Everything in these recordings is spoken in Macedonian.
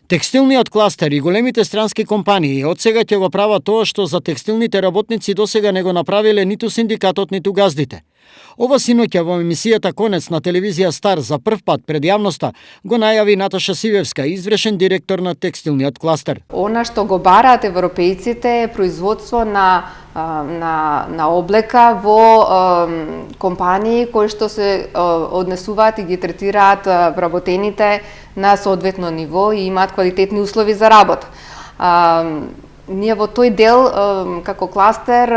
Текстилниот кластер и големите странски компании отсега ќе го прават тоа што за текстилните работници досега не го направиле ниту синдикатот, ниту газдите. Ова синоќа во емисијата Конец на телевизија Стар за прв пат пред јавноста го најави Наташа Сивевска, извршен директор на текстилниот кластер. Она што го бараат европејците е производство на облека во компании кои што се однесуваат и ги третираат вработените на соодветно ниво и имаат квалитетни услови за работа. Ние во тој дел како кластер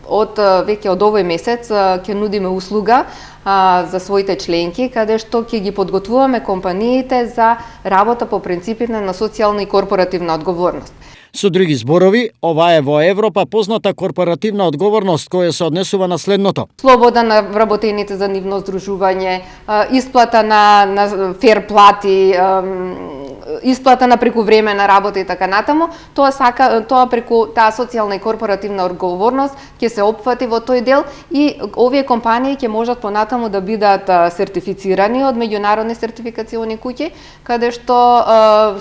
од овој месец ќе нудиме услуга за своите членки, каде што ќе ги подготвуваме компаниите за работа по принципите на социјална и корпоративна одговорност. Со други зборови, ова е во Европа позната корпоративна одговорност која се однесува на следното: слобода на вработените за нивно здружување, исплата на фер плати, исплата на прековремена работа и така натаму. Тоа преку таа социјална и корпоративна одговорност ќе се опфати во тој дел и овие компании ќе можат понатаму да бидат сертифицирани од меѓународни сертификациони куќи, каде што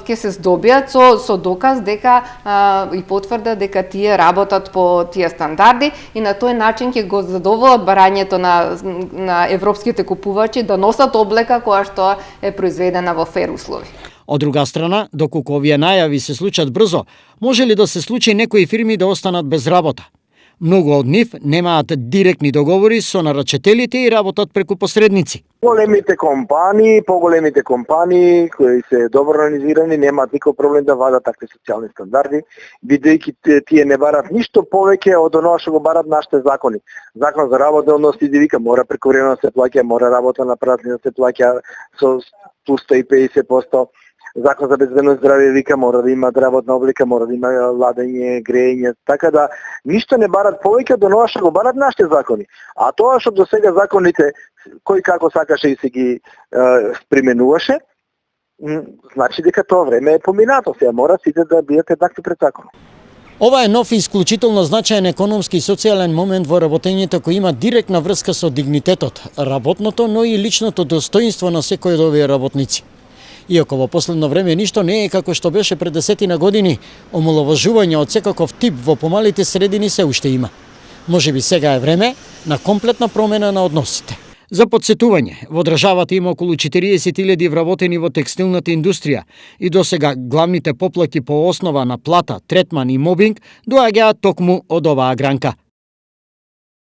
ќе се здобиат со доказ дека и потврда дека тие работат по тие стандарди и на тој начин ќе го задоволат барањето на европските купувачи да носат облека која што е произведена во фер услови. Од друга страна, доколку овие најави се случат брзо, може ли да се случи некои фирми да останат без работа? Многу од нив немаат директни договори со нарачителите и работат преку посредници. Поголемите компании кои се добро организирани немаат никој проблем да вадат такви социјални стандарди, бидејќи тие не барат ништо повеќе од оноа што го барат нашите закони. Закон за работни односи вика мора прековремено се плаќа, мора работа на празник да се плаќа со 150%. Закон за безбедност здравје вика мора да има работна облика, мора да има ладење, грејење, така да ништо не барат повеќе од оноа што го барат нашите закони. А тоа што до сега законите кој како сакаше и се ги применуваше, значи дека тоа време е поминато, сега мора сите да бидат еднакви пред закон. Ова е нов и исклучително значаен економски и социјален момент во работењето кој има директна врска со дигнитетот, работното, но и личното достоинство на секој од овие работници. Иако во последно време ништо не е како што беше пред 10 години, омаловажување од секаков тип во помалите средини се уште има. Можеби сега е време на комплетна промена на односите. За подсетување, во државата има околу 40.000 вработени во текстилната индустрија и досега главните поплати по основа на плата, третман и мобинг доаѓаат токму од оваа гранка.